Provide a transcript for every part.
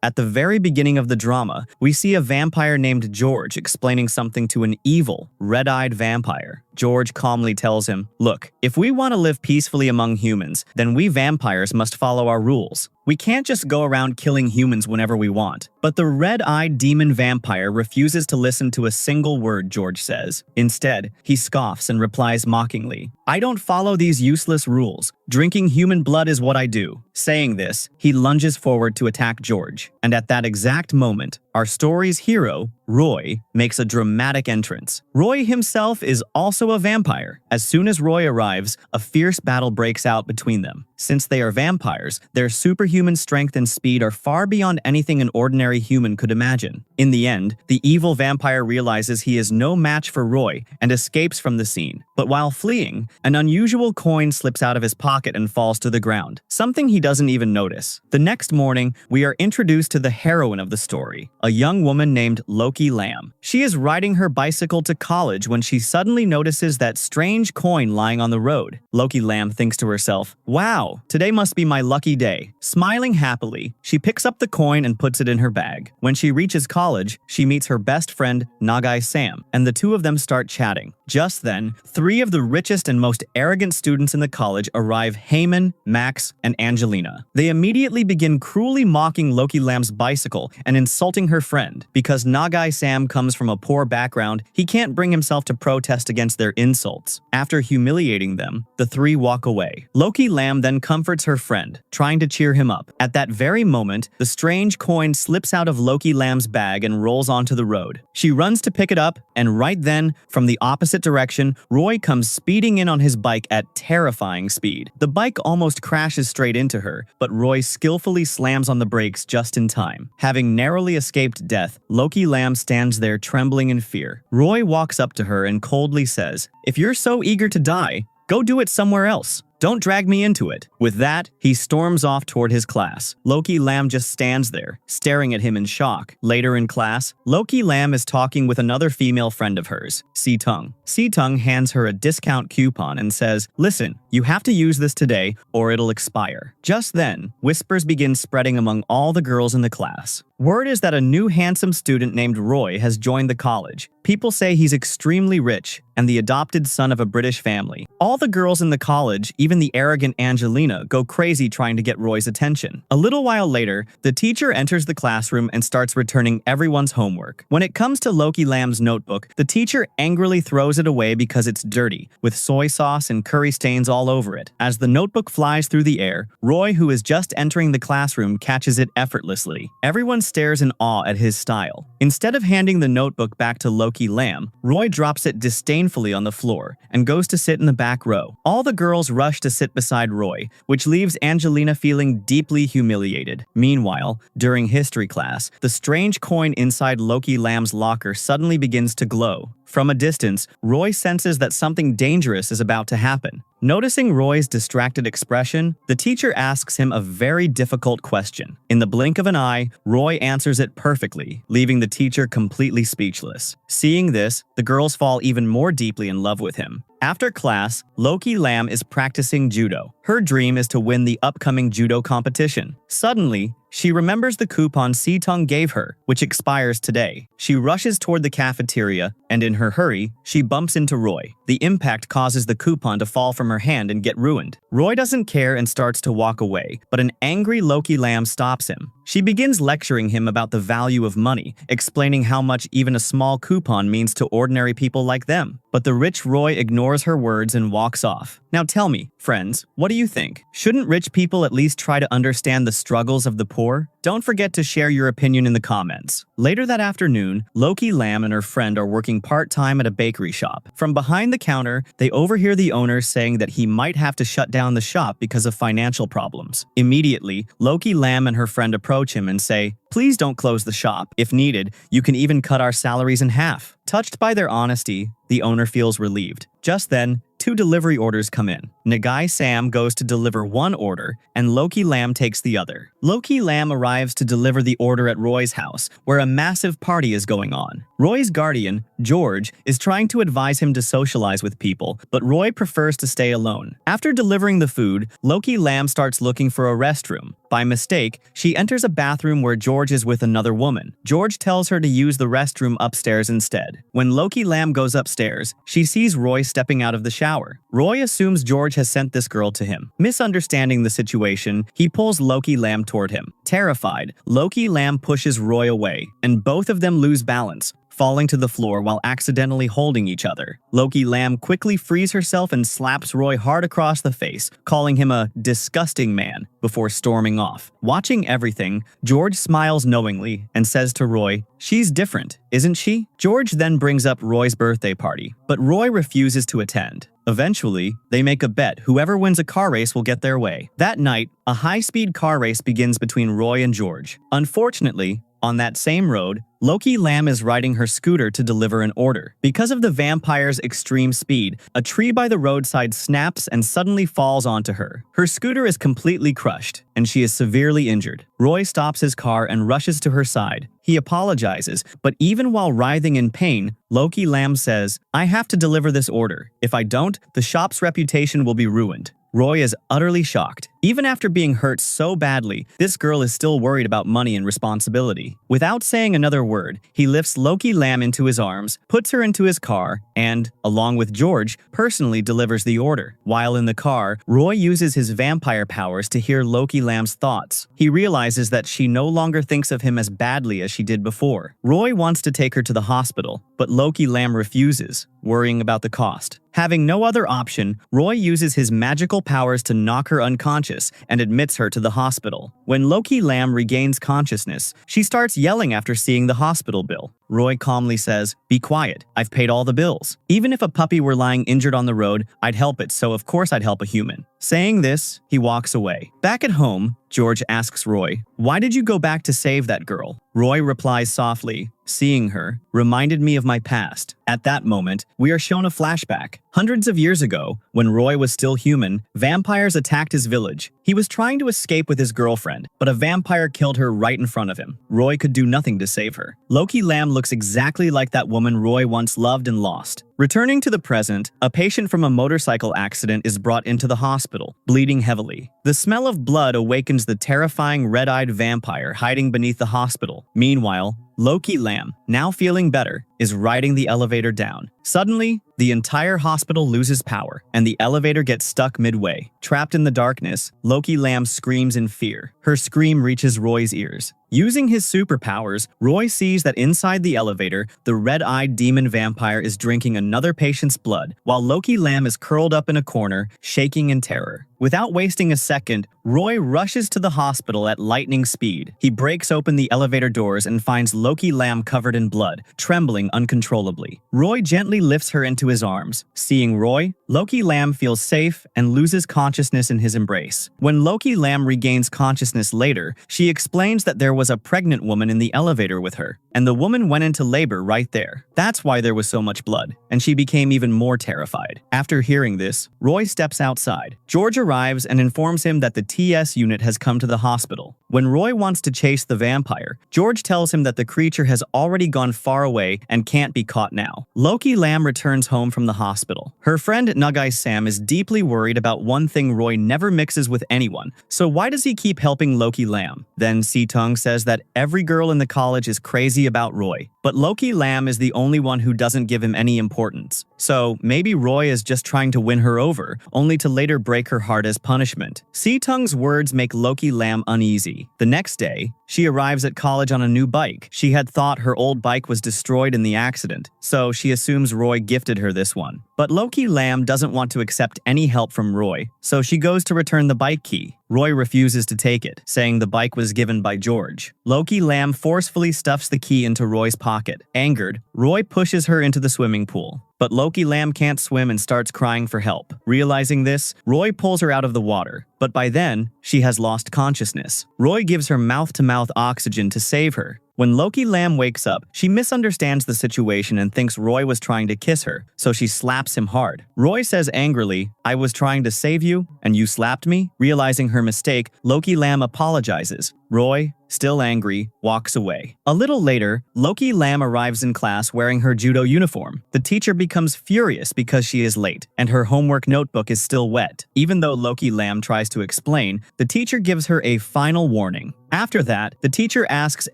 At the very beginning of the drama, we see a vampire named George explaining something to an evil, red-eyed vampire. George calmly tells him, "Look, if we want to live peacefully among humans, then we vampires must follow our rules. We can't just go around killing humans whenever we want." But the red-eyed demon vampire refuses to listen to a single word George says. Instead, he scoffs and replies mockingly, "I don't follow these useless rules. Drinking human blood is what I do." Saying this, he lunges forward to attack George. And at that exact moment, our story's hero, Roy, makes a dramatic entrance. Roy himself is also a vampire. As soon as Roy arrives, a fierce battle breaks out between them. Since they are vampires, their superhuman strength and speed are far beyond anything an ordinary human could imagine. In the end, the evil vampire realizes he is no match for Roy and escapes from the scene. But while fleeing, an unusual coin slips out of his pocket and falls to the ground, something he doesn't even notice. The next morning, we are introduced to the heroine of the story, a young woman named Loki Lamb. She is riding her bicycle to college when she suddenly notices that strange coin lying on the road. Loki Lamb thinks to herself, "Wow, today must be my lucky day." Smiling happily, she picks up the coin and puts it in her bag. When she reaches college, she meets her best friend, Nagai Sam, and the two of them start chatting. Just then, three of the richest and most arrogant students in the college arrive: Heyman, Max, and Angelina. They immediately begin cruelly mocking Loki Lamb's bicycle and insulting her friend. Because Nagai Sam comes from a poor background, he can't bring himself to protest against their insults. After humiliating them, the three walk away. Loki Lamb then comforts her friend, trying to cheer him up. At that very moment, the strange coin slips out of Loki Lamb's bag and rolls onto the road. She runs to pick it up, and right then, from the opposite direction, Roy comes speeding in on his bike at terrifying speed. The bike almost crashes straight into her, but Roy skillfully slams on the brakes just in time. Having narrowly escaped death, Loki Lamb stands there trembling in fear. Roy walks up to her and coldly says, "If you're so eager to die, go do it somewhere else. Don't drag me into it." With that, he storms off toward his class. Loki Lamb just stands there, staring at him in shock. Later in class, Loki Lamb is talking with another female friend of hers, Si-tung. Si-tung hands her a discount coupon and says, "Listen, you have to use this today or it'll expire." Just then, whispers begin spreading among all the girls in the class. Word is that a new handsome student named Roy has joined the college. People say he's extremely rich and the adopted son of a British family. All the girls in the college, even the arrogant Angelina, go crazy trying to get Roy's attention. A little while later, the teacher enters the classroom and starts returning everyone's homework. When it comes to Loki Lamb's notebook, the teacher angrily throws it away because it's dirty, with soy sauce and curry stains all over it. As the notebook flies through the air, Roy, who is just entering the classroom, catches it effortlessly. Everyone stares in awe at his style. Instead of handing the notebook back to Loki Lamb, Roy drops it disdainfully on the floor and goes to sit in the back row. All the girls rush to sit beside Roy, which leaves Angelina feeling deeply humiliated. Meanwhile, during history class, the strange coin inside Loki Lamb's locker suddenly begins to glow. From a distance, Roy senses that something dangerous is about to happen. Noticing Roy's distracted expression, the teacher asks him a very difficult question. In the blink of an eye, Roy answers it perfectly, leaving the teacher completely speechless. Seeing this, the girls fall even more deeply in love with him. After class, Loki Lamb is practicing judo. Her dream is to win the upcoming judo competition. Suddenly, she remembers the coupon Si-tung gave her, which expires today. She rushes toward the cafeteria, and in her hurry, she bumps into Roy. The impact causes the coupon to fall from her hand and get ruined. Roy doesn't care and starts to walk away, but an angry Loki Lamb stops him. She begins lecturing him about the value of money, explaining how much even a small coupon means to ordinary people like them. But the rich Roy ignores her words and walks off. Now tell me, friends, what do you think? Shouldn't rich people at least try to understand the struggles of the poor? Don't forget to share your opinion in the comments. Later that afternoon, Loki Lamb and her friend are working part-time at a bakery shop. From behind the counter, they overhear the owner saying that he might have to shut down the shop because of financial problems. Immediately, Loki Lamb and her friend approach him and say, "Please don't close the shop. If needed, you can even cut our salaries in half." Touched by their honesty, the owner feels relieved. Just then, 2 delivery orders come in. Nagai Sam goes to deliver one order, and Loki Lamb takes the other. Loki Lam arrives to deliver the order at Roy's house, where a massive party is going on. Roy's guardian, George, is trying to advise him to socialize with people, but Roy prefers to stay alone. After delivering the food, Loki Lam starts looking for a restroom. By mistake, she enters a bathroom where George is with another woman. George tells her to use the restroom upstairs instead. When Loki Lam goes upstairs, she sees Roy stepping out of the shower. Roy assumes George has sent this girl to him. Misunderstanding the situation, he pulls Loki Lam toward him. Terrified, Loki Lam pushes Roy away, and both of them lose balance, falling to the floor while accidentally holding each other. Loki Lam quickly frees herself and slaps Roy hard across the face, calling him a disgusting man, before storming off. Watching everything, George smiles knowingly and says to Roy, "She's different, isn't she?" George then brings up Roy's birthday party, but Roy refuses to attend. Eventually, they make a bet whoever wins a car race will get their way. That night, a high-speed car race begins between Roy and George. Unfortunately, on that same road, Loki Lam is riding her scooter to deliver an order. Because of the vampire's extreme speed, a tree by the roadside snaps and suddenly falls onto her. Her scooter is completely crushed, and she is severely injured. Roy stops his car and rushes to her side. He apologizes, but even while writhing in pain, Loki Lam says, "I have to deliver this order. If I don't, the shop's reputation will be ruined." Roy is utterly shocked. Even after being hurt so badly, this girl is still worried about money and responsibility. Without saying another word, he lifts Loki Lam into his arms, puts her into his car, and, along with George, personally delivers the order. While in the car, Roy uses his vampire powers to hear Loki Lam's thoughts. He realizes that she no longer thinks of him as badly as she did before. Roy wants to take her to the hospital, but Loki Lam refuses, worrying about the cost. Having no other option, Roy uses his magical powers to knock her unconscious and admits her to the hospital. When Loki Lam regains consciousness, she starts yelling after seeing the hospital bill. Roy calmly says, "Be quiet, I've paid all the bills. Even if a puppy were lying injured on the road, I'd help it, so of course I'd help a human." Saying this, he walks away. Back at home, George asks Roy, "Why did you go back to save that girl?" Roy replies softly, "Seeing her reminded me of my past." At that moment, we are shown a flashback. Hundreds of years ago, when Roy was still human, vampires attacked his village. He was trying to escape with his girlfriend, but a vampire killed her right in front of him. Roy could do nothing to save her. Loki Lam looks exactly like that woman Roy once loved and lost. Returning to the present, a patient from a motorcycle accident is brought into the hospital, bleeding heavily. The smell of blood awakens the terrifying red-eyed vampire hiding beneath the hospital. Meanwhile, Loki Lam, now feeling better, is riding the elevator down. Suddenly, the entire hospital loses power, and the elevator gets stuck midway. Trapped in the darkness, Loki Lam screams in fear. Her scream reaches Roy's ears. Using his superpowers, Roy sees that inside the elevator, the red-eyed demon vampire is drinking another patient's blood, while Loki Lam is curled up in a corner, shaking in terror. Without wasting a second, Roy rushes to the hospital at lightning speed. He breaks open the elevator doors and finds Loki Lam covered in blood, trembling uncontrollably. Roy gently lifts her into his arms. Seeing Roy, Loki Lam feels safe and loses consciousness in his embrace. When Loki Lam regains consciousness later, she explains that there was a pregnant woman in the elevator with her, and the woman went into labor right there. That's why there was so much blood, and she became even more terrified. After hearing this, Roy steps outside. George arrives and informs him that the TS unit has come to the hospital. When Roy wants to chase the vampire, George tells him that the creature has already gone far away and can't be caught now. Loki Lam returns home from the hospital. Her friend Nagai Sam is deeply worried about one thing: Roy never mixes with anyone, so why does he keep helping Loki Lam? Then Si-tung says that every girl in the college is crazy about Roy, but Loki Lam is the only one who doesn't give him any importance. So maybe Roy is just trying to win her over, only to later break her heart as punishment. Si-tung's words make Loki Lam uneasy. The next day, she arrives at college on a new bike. She had thought her old bike was destroyed in the accident, so she assumes Roy gifted her this one. But Loki Lam doesn't want to accept any help from Roy, so she goes to return the bike key. Roy refuses to take it, saying the bike was given by George. Loki Lam forcefully stuffs the key into Roy's pocket. Angered, Roy pushes her into the swimming pool. But Loki Lam can't swim and starts crying for help. Realizing this, Roy pulls her out of the water, but by then, she has lost consciousness. Roy gives her mouth-to-mouth oxygen to save her. When Loki Lam wakes up, she misunderstands the situation and thinks Roy was trying to kiss her, so she slaps him hard. Roy says angrily, "I was trying to save you, and you slapped me?" Realizing her mistake, Loki Lam apologizes. Roy, still angry, walks away. A little later, Loki Lam arrives in class wearing her judo uniform. The teacher becomes furious because she is late, and her homework notebook is still wet. Even though Loki Lam tries to explain, the teacher gives her a final warning. After that, the teacher asks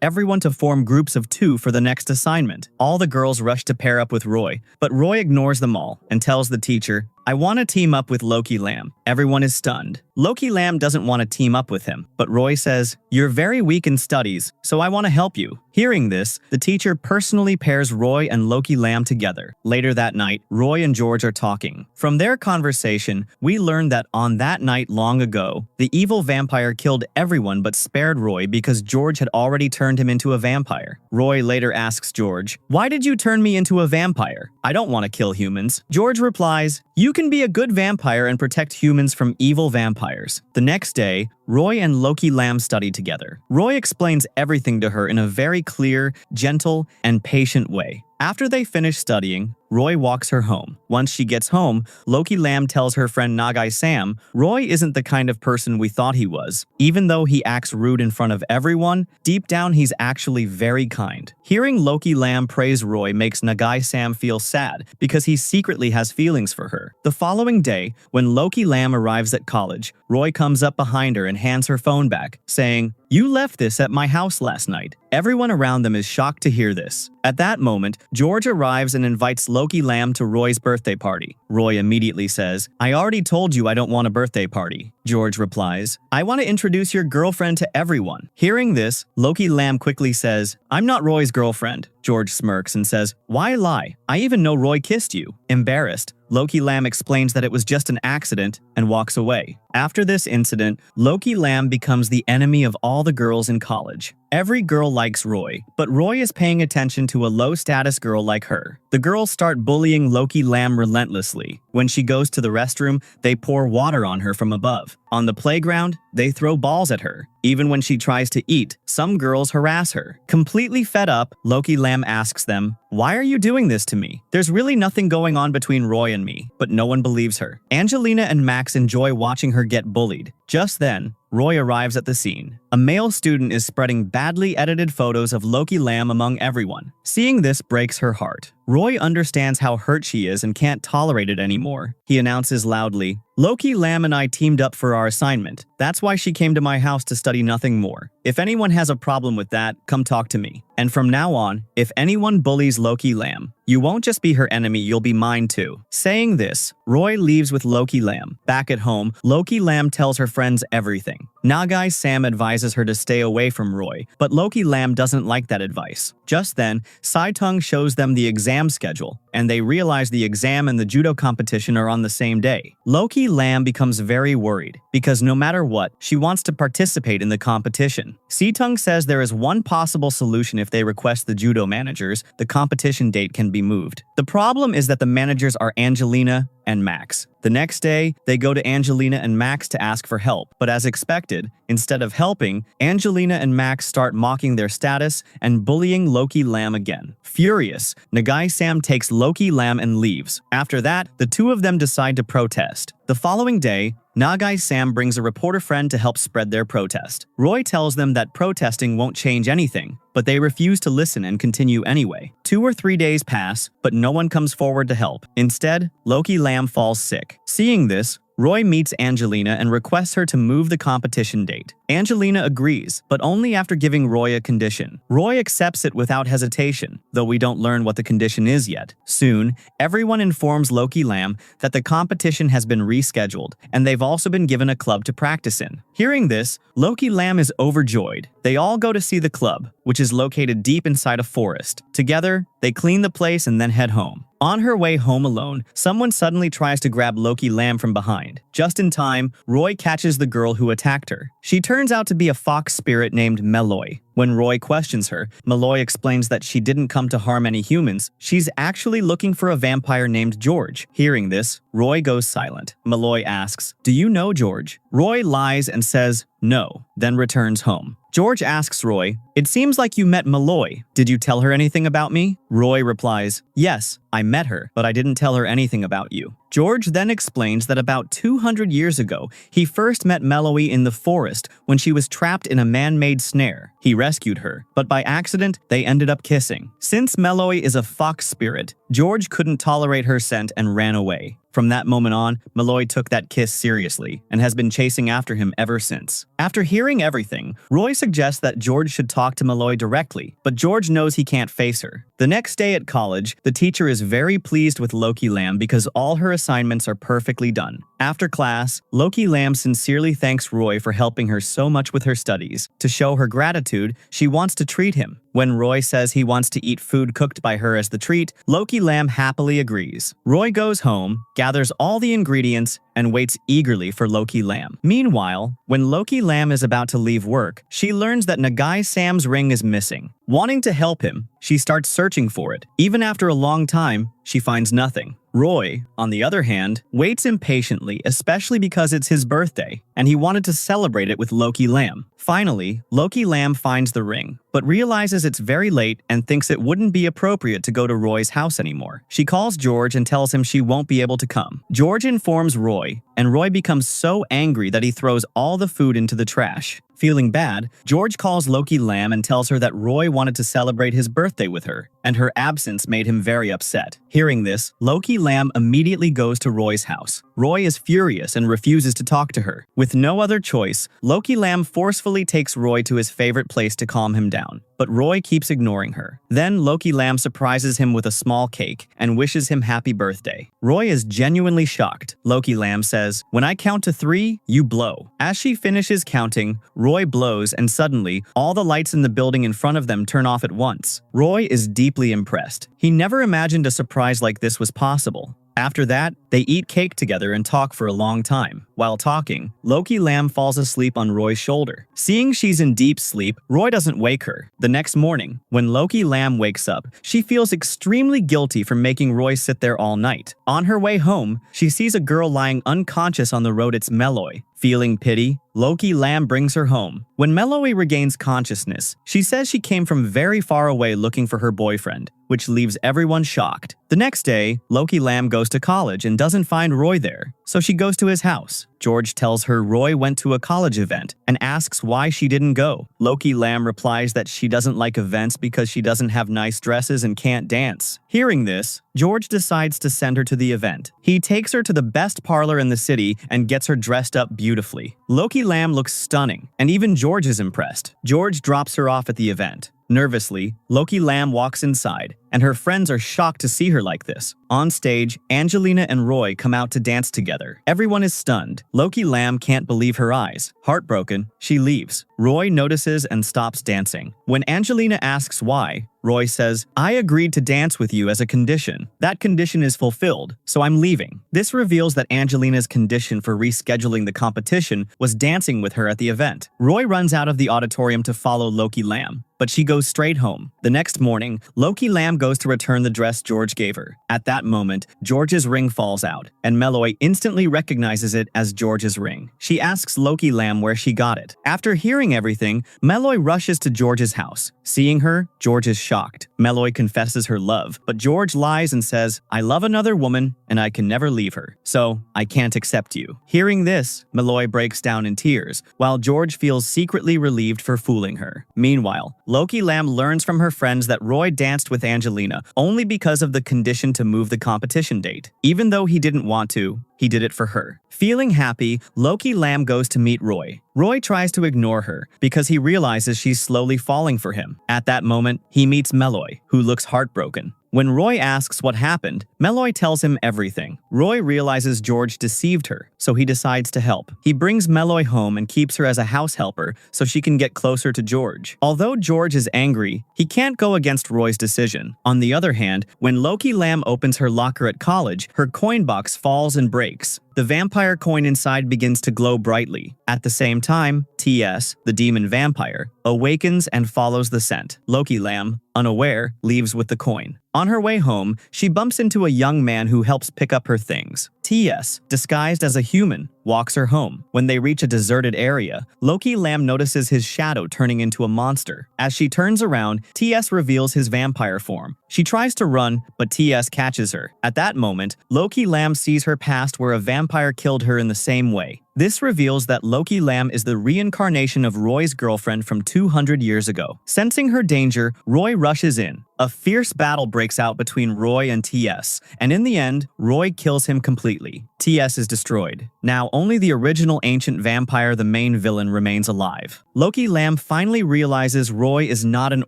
everyone to form groups of 2 for the next assignment. All the girls rush to pair up with Roy, but Roy ignores them all and tells the teacher, "I want to team up with Loki Lam." Everyone is stunned. Loki Lam doesn't want to team up with him, but Roy says, "You're very weak in studies, so I want to help you." Hearing this, the teacher personally pairs Roy and Loki Lam together. Later that night, Roy and George are talking. From their conversation, we learn that on that night long ago, the evil vampire killed everyone but spared Roy because George had already turned him into a vampire. Roy later asks George, "Why did you turn me into a vampire? I don't want to kill humans." George replies, "You can be a good vampire and protect humans from evil vampires." The next day, Roy and Loki Lam study together. Roy explains everything to her in a very clear, gentle, and patient way. After they finish studying, Roy walks her home. Once she gets home, Loki Lam tells her friend Nagai Sam, "Roy isn't the kind of person we thought he was. Even though he acts rude in front of everyone, deep down he's actually very kind." Hearing Loki Lam praise Roy makes Nagai Sam feel sad because he secretly has feelings for her. The following day, when Loki Lam arrives at college, Roy comes up behind her and hands her phone back, saying, "You left this at my house last night." Everyone around them is shocked to hear this. At that moment, George arrives and invites Loki Lam to Roy's birthday party. Roy immediately says, "I already told you I don't want a birthday party." George replies, "I want to introduce your girlfriend to everyone." Hearing this, Loki Lam quickly says, "I'm not Roy's girlfriend." George smirks and says, "Why lie? I even know Roy kissed you." Embarrassed, Loki Lam explains that it was just an accident and walks away. After this incident, Loki Lam becomes the enemy of all the girls in college. Every girl likes Roy, but Roy is paying attention to a low-status girl like her. The girls start bullying Loki Lam relentlessly. When she goes to the restroom, they pour water on her from above. On the playground, they throw balls at her. Even when she tries to eat, some girls harass her. Completely fed up, Loki Lam asks them, "Why are you doing this to me? There's really nothing going on between Roy and me." But no one believes her. Angelina and Max enjoy watching her get bullied. Just then, Roy arrives at the scene. A male student is spreading badly edited photos of Loki Lam among everyone. Seeing this breaks her heart. Roy understands how hurt she is and can't tolerate it anymore. He announces loudly, "Loki Lam and I teamed up for our assignment. That's why she came to my house to study nothing more. If anyone has a problem with that, come talk to me. And from now on, if anyone bullies Loki Lam, you won't just be her enemy, you'll be mine too." Saying this, Roy leaves with Loki Lam. Back at home, Loki Lam tells her friends everything. Nagai Sam advises her to stay away from Roy, but Loki Lam doesn't like that advice. Just then, Saitung shows them the exam schedule, and they realize the exam and the judo competition are on the same day. Loki Lam becomes very worried, because no matter what, she wants to participate in the competition. Saitung says there is one possible solution: if they request the judo managers, the competition date can be moved. The problem is that the managers are Angelina and Max. The next day, they go to Angelina and Max to ask for help, but as expected, instead of helping, Angelina and Max start mocking their status and bullying Loki Lam again. Furious, Nagai Sam takes Loki Lam and leaves. After that, the two of them decide to protest. The following day, Nagai Sam brings a reporter friend to help spread their protest. Roy tells them that protesting won't change anything, but they refuse to listen and continue anyway. 2 or 3 days pass, but no one comes forward to help. Instead, Loki Lam falls sick. Seeing this, Roy meets Angelina and requests her to move the competition date. Angelina agrees, but only after giving Roy a condition. Roy accepts it without hesitation, though we don't learn what the condition is yet. Soon, everyone informs Loki Lam that the competition has been rescheduled, and they've also been given a club to practice in. Hearing this, Loki Lam is overjoyed. They all go to see the club, which is located deep inside a forest. Together, they clean the place and then head home. On her way home alone, someone suddenly tries to grab Loki Lam from behind. Just in time, Roy catches the girl who attacked her. She turns out to be a fox spirit named Malloy. When Roy questions her, Malloy explains that she didn't come to harm any humans. She's actually looking for a vampire named George. Hearing this, Roy goes silent. Malloy asks, "Do you know George?" Roy lies and says, "No," then returns home. George asks Roy, "It seems like you met Malloy. Did you tell her anything about me?" Roy replies, "Yes, I met her, but I didn't tell her anything about you." George then explains that about 200 years ago, he first met Malloy in the forest when she was trapped in a man-made snare. He rescued her, but by accident, they ended up kissing. Since Malloy is a fox spirit, George couldn't tolerate her scent and ran away. From that moment on, Malloy took that kiss seriously and has been chasing after him ever since. After hearing everything, Roy suggests that George should talk to Malloy directly, but George knows he can't face her. The next day at college, the teacher is very pleased with Loki Lamb because all her assignments are perfectly done. After class, Loki Lamb sincerely thanks Roy for helping her so much with her studies. To show her gratitude, she wants to treat him. When Roy says he wants to eat food cooked by her as the treat, Loki Lamb happily agrees. Roy goes home, gathers all the ingredients, and waits eagerly for Loki Lamb. Meanwhile, when Loki Lamb is about to leave work, she learns that Nagai Sam's ring is missing. Wanting to help him, she starts searching for it. Even after a long time, she finds nothing. Roy, on the other hand, waits impatiently, especially because it's his birthday, and he wanted to celebrate it with Loki Lamb. Finally, Loki Lamb finds the ring, but realizes it's very late and thinks it wouldn't be appropriate to go to Roy's house anymore. She calls George and tells him she won't be able to come. George informs Roy, and Roy becomes so angry that he throws all the food into the trash. Feeling bad, George calls Loki Lamb and tells her that Roy wanted to celebrate his birthday with her, and her absence made him very upset. Hearing this, Loki Lamb immediately goes to Roy's house. Roy is furious and refuses to talk to her. With no other choice, Loki Lamb forcefully takes Roy to his favorite place to calm him down. But Roy keeps ignoring her. Then Loki Lamb surprises him with a small cake and wishes him happy birthday. Roy is genuinely shocked. Loki Lamb says, "When I count to 3, you blow." As she finishes counting, Roy blows and suddenly, all the lights in the building in front of them turn off at once. Roy is deeply impressed. He never imagined a surprise like this was possible. After that, they eat cake together and talk for a long time. While talking, Loki Lamb falls asleep on Roy's shoulder. Seeing she's in deep sleep, Roy doesn't wake her. The next morning, when Loki Lamb wakes up, she feels extremely guilty for making Roy sit there all night. On her way home, she sees a girl lying unconscious on the road. It's Malloy. Feeling pity, Loki Lamb brings her home. When Malloy regains consciousness, she says she came from very far away looking for her boyfriend, which leaves everyone shocked. The next day, Loki Lamb goes to college and doesn't find Roy there, so she goes to his house. George tells her Roy went to a college event and asks why she didn't go. Loki Lamb replies that she doesn't like events because she doesn't have nice dresses and can't dance. Hearing this, George decides to send her to the event. He takes her to the best parlor in the city and gets her dressed up beautifully. Loki Lamb looks stunning, and even George is impressed. George drops her off at the event. Nervously, Loki Lamb walks inside, and her friends are shocked to see her like this. On stage, Angelina and Roy come out to dance together. Everyone is stunned. Loki Lamb can't believe her eyes. Heartbroken, she leaves. Roy notices and stops dancing. When Angelina asks why, Roy says, "I agreed to dance with you as a condition. That condition is fulfilled, so I'm leaving." This reveals that Angelina's condition for rescheduling the competition was dancing with her at the event. Roy runs out of the auditorium to follow Loki Lamb, but she goes straight home. The next morning, Loki Lamb goes to return the dress George gave her. At that moment, George's ring falls out, and Malloy instantly recognizes it as George's ring. She asks Loki Lamb where she got it. After hearing everything, Malloy rushes to George's house. Seeing her, George is shocked. Malloy confesses her love, but George lies and says, "I love another woman, and I can never leave her, so I can't accept you." Hearing this, Malloy breaks down in tears, while George feels secretly relieved for fooling her. Meanwhile, Loki Lamb learns from her friends that Roy danced with Angelina only because of the condition to move the competition date. Even though he didn't want to, he did it for her. Feeling happy, Loki Lamb goes to meet Roy. Roy tries to ignore her because he realizes she's slowly falling for him. At that moment, he meets Malloy, who looks heartbroken. When Roy asks what happened, Malloy tells him everything. Roy realizes George deceived her, so he decides to help. He brings Malloy home and keeps her as a house helper so she can get closer to George. Although George is angry, he can't go against Roy's decision. On the other hand, when Loki Lamb opens her locker at college, her coin box falls and breaks. The vampire coin inside begins to glow brightly. At the same time, TS, the demon vampire, awakens and follows the scent. Loki Lamb, unaware, leaves with the coin. On her way home, she bumps into a young man who helps pick up her things. TS, disguised as a human, walks her home. When they reach a deserted area, Loki Lamb notices his shadow turning into a monster. As she turns around, TS reveals his vampire form. She tries to run, but TS catches her. At that moment, Loki Lamb sees her past where a vampire killed her in the same way. This reveals that Loki Lamb is the reincarnation of Roy's girlfriend from 200 years ago. Sensing her danger, Roy rushes in. A fierce battle breaks out between Roy and TS, and in the end, Roy kills him completely. TS is destroyed. Now, only the original ancient vampire, the main villain, remains alive. Loki Lamb finally realizes Roy is not an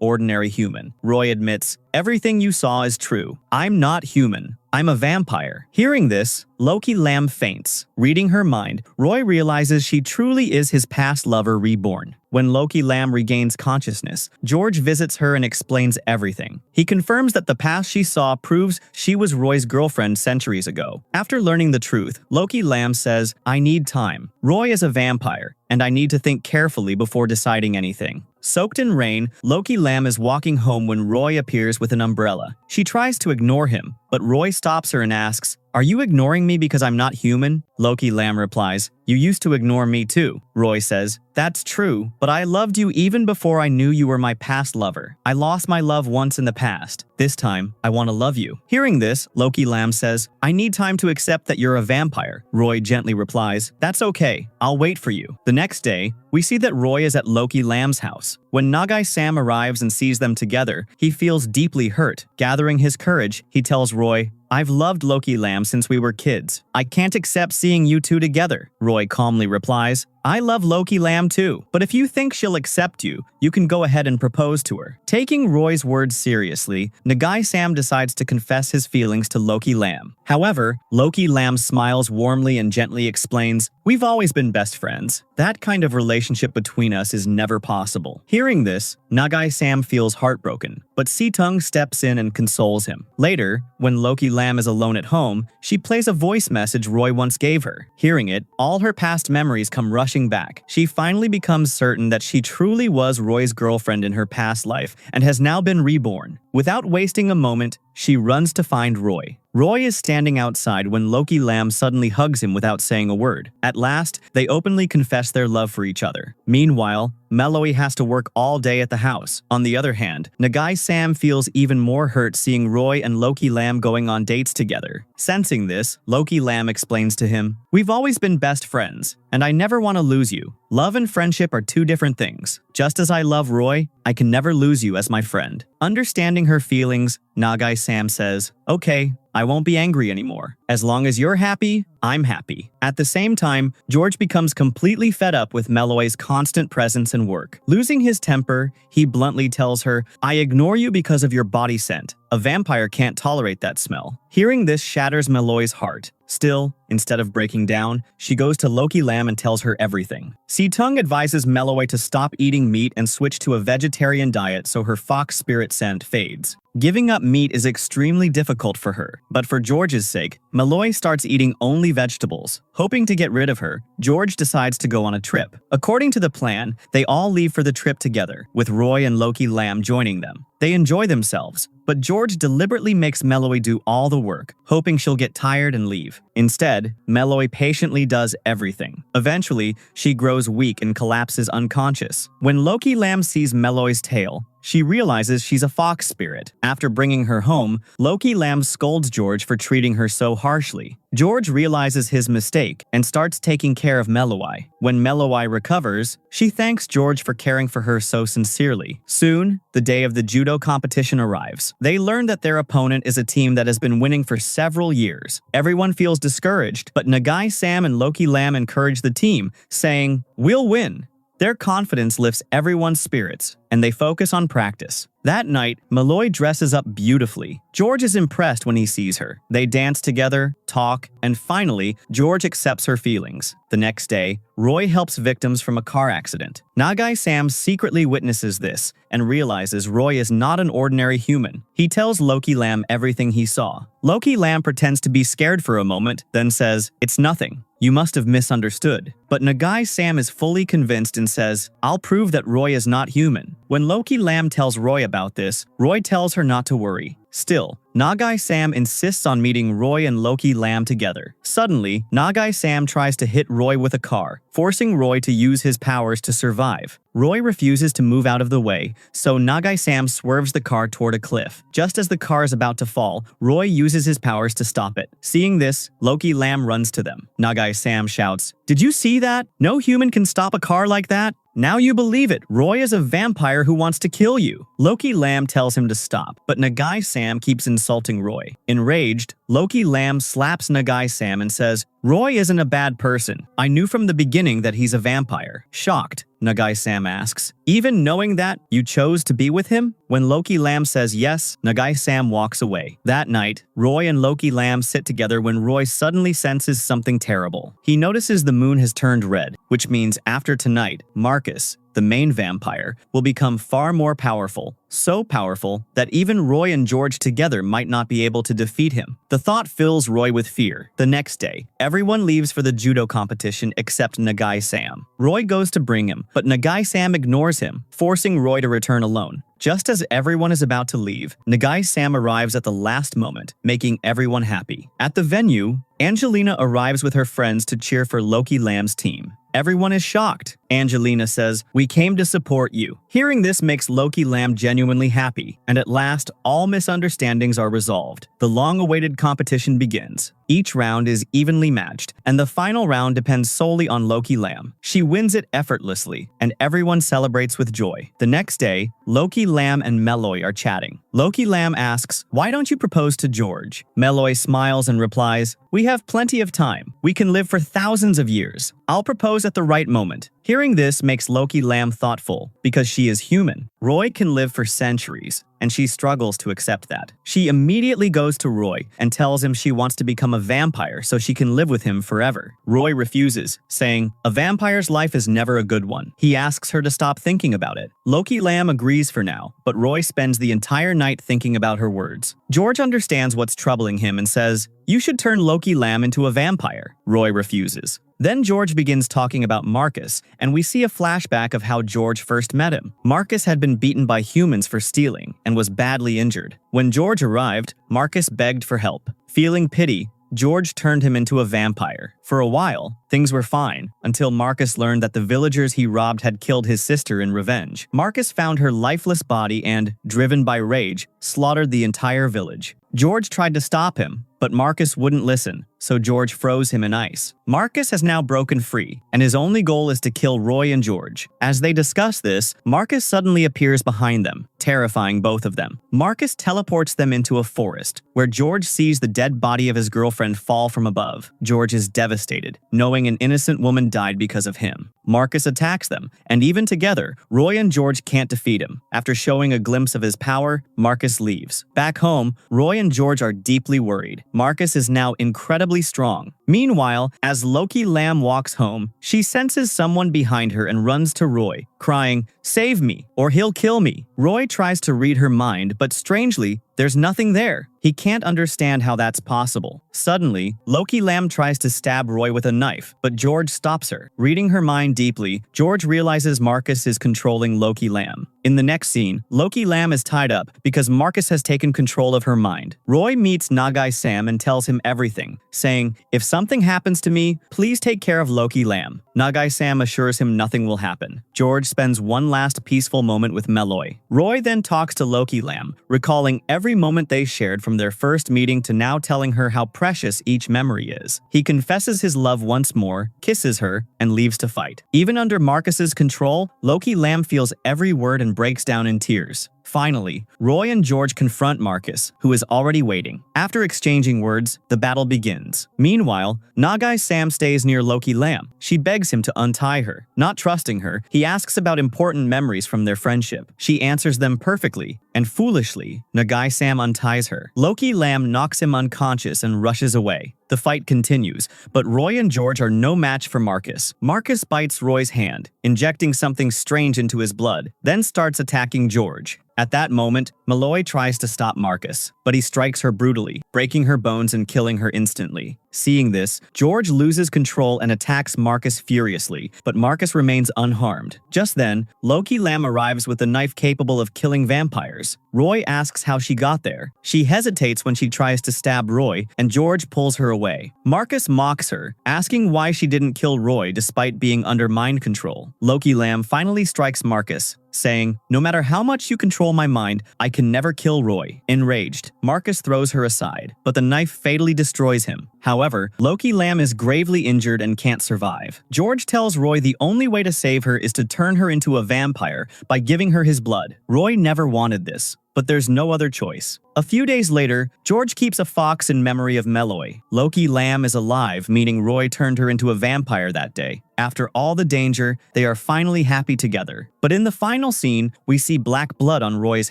ordinary human. Roy admits, "Everything you saw is true. I'm not human. I'm a vampire." Hearing this, Loki Lamb faints. Reading her mind, Roy realizes she truly is his past lover reborn. When Loki Lamb regains consciousness, George visits her and explains everything. He confirms that the past she saw proves she was Roy's girlfriend centuries ago. After learning the truth, Loki Lamb says, "I need time. Roy is a vampire, and I need to think carefully before deciding anything." Soaked in rain, Loki Lamb is walking home when Roy appears with an umbrella. She tries to ignore him, but Roy stops her and asks, "Are you ignoring me because I'm not human?" Loki Lamb replies, "You used to ignore me too." Roy says, "That's true, but I loved you even before I knew you were my past lover. I lost my love once in the past. This time, I want to love you." Hearing this, Loki Lamb says, "I need time to accept that you're a vampire." Roy gently replies, "That's okay. I'll wait for you." The next day, we see that Roy is at Loki Lamb's house. When Nagai Sam arrives and sees them together, he feels deeply hurt. Gathering his courage, he tells Roy, "I've loved Loki Lamb since we were kids. I can't accept seeing you two together." Roy calmly replies, "I love Loki Lamb too, but if you think she'll accept you, you can go ahead and propose to her." Taking Roy's words seriously, Nagai Sam decides to confess his feelings to Loki Lamb. However, Loki Lamb smiles warmly and gently explains, "We've always been best friends. That kind of relationship between us is never possible." Hearing this, Nagai Sam feels heartbroken, but Situng steps in and consoles him. Later, when Loki Lamb is alone at home, she plays a voice message Roy once gave her. Hearing it, all her past memories come rushing back. She finally becomes certain that she truly was Roy's girlfriend in her past life and has now been reborn. Without wasting a moment, she runs to find Roy. Roy is standing outside when Loki Lamb suddenly hugs him without saying a word. At last, they openly confess their love for each other. Meanwhile, Meloy has to work all day at the house. On the other hand, Nagai Sam feels even more hurt seeing Roy and Loki Lamb going on dates together. Sensing this, Loki Lamb explains to him, "We've always been best friends, and I never want to lose you. Love and friendship are two different things. Just as I love Roy, I can never lose you as my friend." Understanding her feelings, Nagai Sam says, "Okay, I won't be angry anymore. As long as you're happy, I'm happy." At the same time, George becomes completely fed up with Meloy's constant presence and work. Losing his temper, he bluntly tells her, "I ignore you because of your body scent. A vampire can't tolerate that smell." Hearing this shatters Meloy's heart. Still, instead of breaking down, she goes to Loki Lamb and tells her everything. Situng advises Meloy to stop eating meat and switch to a vegetarian diet so her fox spirit scent fades. Giving up meat is extremely difficult for her, but for George's sake, Meloy starts eating only vegetables. Hoping to get rid of her, George decides to go on a trip. According to the plan, they all leave for the trip together, with Roy and Loki Lamb joining them. They enjoy themselves, but George deliberately makes Meloy do all the work, hoping she'll get tired and leave. Instead, Meloy patiently does everything. Eventually, she grows weak and collapses unconscious. When Loki Lamb sees Meloy's tail, she realizes she's a fox spirit. After bringing her home, Loki Lamb scolds George for treating her so harshly. George realizes his mistake and starts taking care of Meloy. When Meloy recovers, she thanks George for caring for her so sincerely. Soon, the day of the judo competition arrives. They learn that their opponent is a team that has been winning for several years. Everyone feels discouraged, but Nagai Sam and Loki Lamb encourage the team, saying, "We'll win." Their confidence lifts everyone's spirits, and they focus on practice. That night, Meloy dresses up beautifully. George is impressed when he sees her. They dance together, talk, and finally, George accepts her feelings. The next day, Roy helps victims from a car accident. Nagai Sam secretly witnesses this and realizes Roy is not an ordinary human. He tells Loki Lamb everything he saw. Loki Lamb pretends to be scared for a moment, then says, "It's nothing. You must have misunderstood." But Nagai Sam is fully convinced and says, "I'll prove that Roy is not human." When Loki Lam tells Roy about this, Roy tells her not to worry. Still, Nagai Sam insists on meeting Roy and Loki Lam together. Suddenly, Nagai Sam tries to hit Roy with a car, forcing Roy to use his powers to survive. Roy refuses to move out of the way, so Nagai Sam swerves the car toward a cliff. Just as the car is about to fall, Roy uses his powers to stop it. Seeing this, Loki Lam runs to them. Nagai Sam shouts, "Did you see that? No human can stop a car like that?" "Now you believe it. Roy is a vampire who wants to kill you." Loki Lam tells him to stop, but Nagai Sam keeps insulting Roy. Enraged, Loki Lam slaps Nagai Sam and says, "Roy isn't a bad person. I knew from the beginning that he's a vampire." Shocked, Nagai Sam asks, "Even knowing that, you chose to be with him?" When Loki Lam says yes, Nagai Sam walks away. That night, Roy and Loki Lam sit together when Roy suddenly senses something terrible. He notices the moon has turned red, which means after tonight, Marcus, the main vampire, will become far more powerful. So powerful that even Roy and George together might not be able to defeat him. The thought fills Roy with fear. The next day, everyone leaves for the judo competition except Nagai Sam. Roy goes to bring him, but Nagai Sam ignores him, forcing Roy to return alone. Just as everyone is about to leave, Nagai Sam arrives at the last moment, making everyone happy. At the venue, Angelina arrives with her friends to cheer for Loki Lam's team. Everyone is shocked. Angelina says, "We came to support you." Hearing this makes Loki Lam genuinely happy, and at last, all misunderstandings are resolved. The long-awaited competition begins. Each round is evenly matched, and the final round depends solely on Loki Lam. She wins it effortlessly, and everyone celebrates with joy. The next day, Loki Lam and Meloy are chatting. Loki Lam asks, "Why don't you propose to George?" Meloy smiles and replies, "We have plenty of time. We can live for thousands of years. I'll propose at the right moment." Hearing this makes Loki Lam thoughtful, because she is human. Roy can live for centuries, and she struggles to accept that. She immediately goes to Roy and tells him she wants to become a vampire so she can live with him forever. Roy refuses, saying, "A vampire's life is never a good one." He asks her to stop thinking about it. Loki Lam agrees for now, but Roy spends the entire night thinking about her words. George understands what's troubling him and says, "You should turn Loki Lam into a vampire." Roy refuses. Then George begins talking about Marcus, and we see a flashback of how George first met him. Marcus had been beaten by humans for stealing and was badly injured. When George arrived, Marcus begged for help. Feeling pity, George turned him into a vampire. For a while, things were fine, until Marcus learned that the villagers he robbed had killed his sister in revenge. Marcus found her lifeless body and, driven by rage, slaughtered the entire village. George tried to stop him, but Marcus wouldn't listen, so George froze him in ice. Marcus has now broken free, and his only goal is to kill Roy and George. As they discuss this, Marcus suddenly appears behind them, terrifying both of them. Marcus teleports them into a forest, where George sees the dead body of his girlfriend fall from above. George is devastated, knowing an innocent woman died because of him. Marcus attacks them, and even together, Roy and George can't defeat him. After showing a glimpse of his power, Marcus leaves. Back home, Roy and George are deeply worried. Marcus is now incredibly strong. Meanwhile, as Loki Lam walks home, she senses someone behind her and runs to Roy, crying, "Save me, or he'll kill me." Roy tries to read her mind, but strangely, there's nothing there. He can't understand how that's possible. Suddenly, Loki Lam tries to stab Roy with a knife, but George stops her. Reading her mind deeply, George realizes Marcus is controlling Loki Lam. In the next scene, Loki Lam is tied up because Marcus has taken control of her mind. Roy meets Nagai Sam and tells him everything, saying, "If something happens to me, please take care of Loki Lam." Nagai Sam assures him nothing will happen. George spends one last peaceful moment with Meloy. Roy then talks to Loki Lam, recalling every moment they shared from their first meeting to now telling her how precious each memory is. He confesses his love once more, kisses her, and leaves to fight. Even under Marcus's control, Loki Lam feels every word and breaks down in tears. Finally, Roy and George confront Marcus, who is already waiting. After exchanging words, the battle begins. Meanwhile, Nagai Sam stays near Loki Lam. She begs him to untie her. Not trusting her, he asks about important memories from their friendship. She answers them perfectly, and foolishly, Nagai Sam unties her. Loki Lam knocks him unconscious and rushes away. The fight continues, but Roy and George are no match for Marcus. Marcus bites Roy's hand, injecting something strange into his blood, then starts attacking George. At that moment, Meloy tries to stop Marcus, but he strikes her brutally, breaking her bones and killing her instantly. Seeing this, George loses control and attacks Marcus furiously, but Marcus remains unharmed. Just then, Loki Lamb arrives with a knife capable of killing vampires. Roy asks how she got there. She hesitates when she tries to stab Roy, and George pulls her away. Marcus mocks her, asking why she didn't kill Roy despite being under mind control. Loki Lamb finally strikes Marcus, saying, "No matter how much you control my mind, I can never kill Roy." Enraged, Marcus throws her aside, but the knife fatally destroys him. However, Loki Lamb is gravely injured and can't survive. George tells Roy the only way to save her is to turn her into a vampire by giving her his blood. Roy never wanted this, but there's no other choice. A few days later, George keeps a fox in memory of Meloy. Loki Lamb is alive, meaning Roy turned her into a vampire that day. After all the danger, they are finally happy together. But in the final scene, we see black blood on Roy's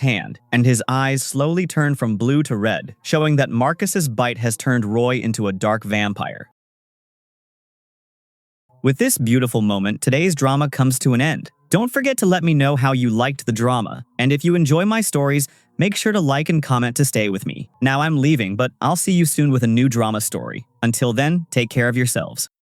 hand, and his eyes slowly turn from blue to red, showing that Marcus's bite has turned Roy into a dark vampire. With this beautiful moment, today's drama comes to an end. Don't forget to let me know how you liked the drama, and if you enjoy my stories, make sure to like and comment to stay with me. Now I'm leaving, but I'll see you soon with a new drama story. Until then, take care of yourselves.